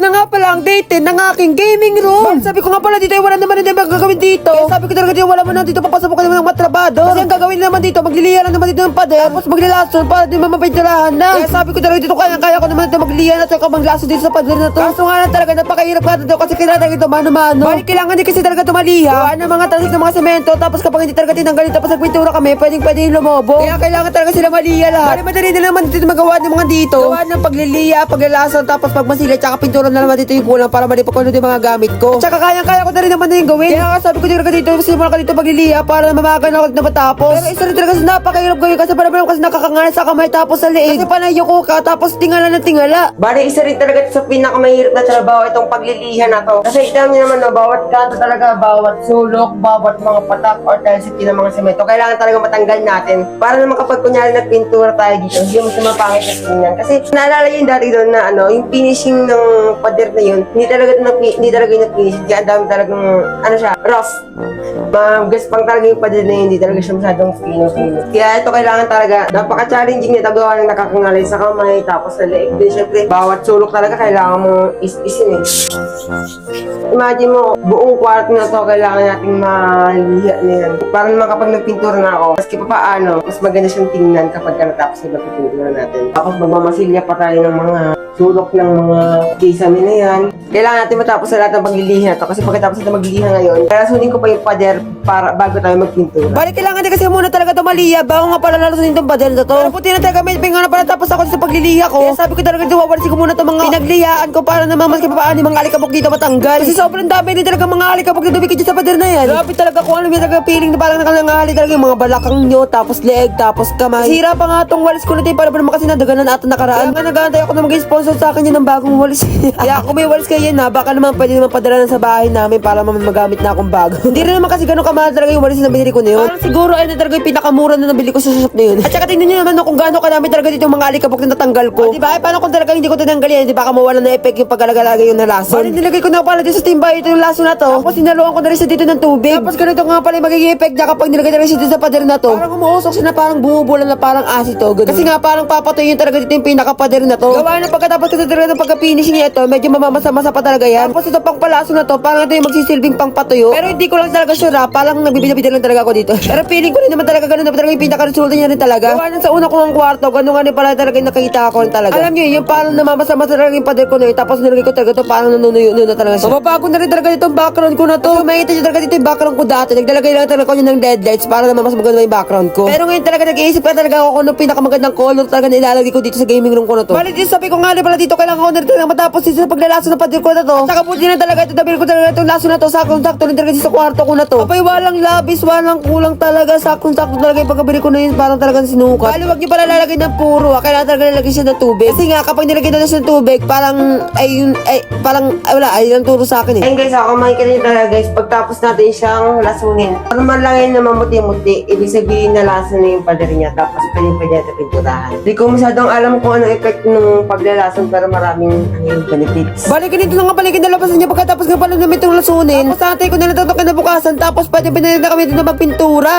na nga pala ang date ng aking gaming room. Sabi ko nga pala dito, wala naman din magagawin dito. Kaya sabi ko talaga dito, wala mo na dito, papasok ka naman ng matrabado. Kasi ang gagawin naman dito, magliliya lang naman dito ng pader, tapos maglilason para di mamapinturahan na. Kaya sabi ko talaga dito, kaya ko naman dito magliya na saka maglason dito sa pader na to. Kaso nga lang talaga, napakahirap ka dito kasi kailangan talaga ito mano-mano. Balik kailangan din kasi talaga tumaliha. Gawa ng mga tasik ng mga semento, tapos kapag hindi talaga tinanggalin, tapos nagpintura kami, pwede yung lumobo. Kaya kailangan talaga sila maliya lahat. Bali madali na naman dito magawa ng mga dito. Gawa ng pagliliya, paglalason, tapos pagmasila, tsaka pintura na naman dito yung kulang para malipakulo yung mga gamit ko. At saka kaya ko na rin naman na yung gawin. Kaya sabi ko talaga dito, simula ka dito pagliliya para mamagan ako na matapos. Pero isa rin talaga kasi napakahirap gawin kasi parang kasi nakakangana sa kamay tapos sa leeg. Kasi panayoko ka tapos tingala na tingala. Bali isa rin talaga sa pinakamahirap na trabaho itong pagliliha na to. Kasi ito niyo naman no, bawat kanto talaga, bawat sulok, bawat mga patak or talsik ng mga semento, kailangan talaga matanggal natin. Para naman kapag kunyari nagpintura tayo dito, hindi mo siya mapangit na tingnan. Kasi naalala yung dati doon na ano, yung finishing ng pader na yun, hindi talaga yung na-finish. Kaya ang dami talagang, ano siya, rough. Magaspang talaga yung pader na yun, hindi talaga siya masyadong fino-fino. Kaya ito kailangan talaga, napaka-challenging nito gawa ng nakakangalay sa kamay, tapos sa leeg. Then syempre, bawat sulok talaga kailangan mo is-isin eh. Imagine mo, buong kwarto na to, kailangan nating maliha na yan. Para naman kapag nagpintura na ako, maski pa paano, mas maganda siyang tingnan kapag natapos na magpintura natin. Tapos magmamasilya pa tayo ng mga sulok ng mga kisame na yan. Kailangan natin matapos sa lahat ng pagliliha na to. Kasi pagkatapos natin magliliha ngayon, lasunin ko pa yung pader para bago tayo magpintura. Balik kailangan din kasi muna talaga ito maliha bago nga pala lasunin itong pader na to. Pero puti na talaga may pinga na pala tapos ako sa pagliliha ko. Kaya sabi ko talaga dito, wawalisin ko muna itong mga pinaglihaan ko para naman maski pa paano yung mga alikabok dito matanggal. Kasi sobrang dami din talaga mga alikabok na dumikit sa pader na yan. Grabe talaga kung ano yung talaga feeling na parang nakalangali talaga yung mga balakang nyo, tapos leeg, tapos kamay. Sira pa nga itong walis ko natin para naman kasi nadaganan ata nakaraan. Kaya nga nag-aantay ako na mag-sponsor sa akin yun ng bagong walis. Kaya kung may walis kayo na, baka naman pwede naman padala sa bahay namin para naman magamit na akong bago. Hindi rin naman kasi ganun kamahal talaga yung walis na binili ko na yun. Parang siguro ay na talaga yung pinakamura na nabili ko sa shop na yun. At saka tingnan nyo naman no, kung gaano kadami talaga dito yung mga alikabok na natanggal ko. Diba? Ay, paano kung talaga hindi ko tinanggal yan? Di ba mawala na effect yung pagkalagalagay yung nalason? Parang nilagay ko na pala dito sa timba ito yung lason na to. Tapos sinaluan ko na rin siya dito ng tubig. Tapos ganito nga pala yung magiging effect niya kapag nilagay na rin siya dito sa pader na to. Parang umuusok siya na parang bumubulan na parang asito. Ganun. Kasi nga parang papatuyin talaga dito yung pinaka-pader na to. Gawa na pagkatapos kasi talaga ng pagka-finishing niya ito, medyo mamamasa-masa pa talaga yan. Tapos ito pang palaso na to, parang ito yung magsisilbing pang patuyo. Pero hindi ko lang talaga sure ha, parang nagbibida-bida lang talaga ako dito. Pero feeling ko rin naman talaga ganun na talaga yung pinaka-resulta niya rin talaga. Gawa na sa una kong kwarto, ganun nga rin pala talaga yung nakita ko rin talaga. Alam niyo yung parang namamasa-masa talaga yung pader ko na yun, tapos nilagay ko talaga ito parang nanunuyo na talaga siya. Mababago na rin talaga dito yung background ko na to. So, makikita niyo talaga dito yung background ko dati. Naglalagay lang talaga ko yun ng dead lights para naman mas maganda yung background ko. Pero ngayon talaga nag-iisip ka talaga ako kung anong pinakamagandang color talaga na ilalagay ko dito sa gaming room ko na to. Balik din sabi ko nga rin pala dito, kailangan ko na rin talaga matapos dito sa paglalaso ng pader ko na to. Saka buti na talaga ito, dabil ko talaga itong laso na to, sakong-sakto rin talaga sa kwarto ko na to. Abay, walang labis, walang kulang talaga, sakong-sakto talaga yung pagkabili ko na yun, parang talagang sinukat. Bali, wag niyo pala lalagay ng puro, kailangan talaga lalagay siya ng tubig. Kasi nga, kapag nilagay na siya ng tubig, parang, wala, ang turo sa akin eh. Ayun guys, ako makikita niyo talaga guys, pagtapos natin siyang lasunin. Normal lang yun na mamuti-muti, ibig sabihin na laso na yung pader niya, tapos pwede natin pinturahan. Hindi ko masyadong alam kung ano effect ng paglalason, pero maraming benefits. Balik ganito na nga pala kinalabasan niya pagkatapos nga pala namin itong lasunin. Tapos natay ko na lang ito kinabukasan, tapos pwede na kami dito magpintura.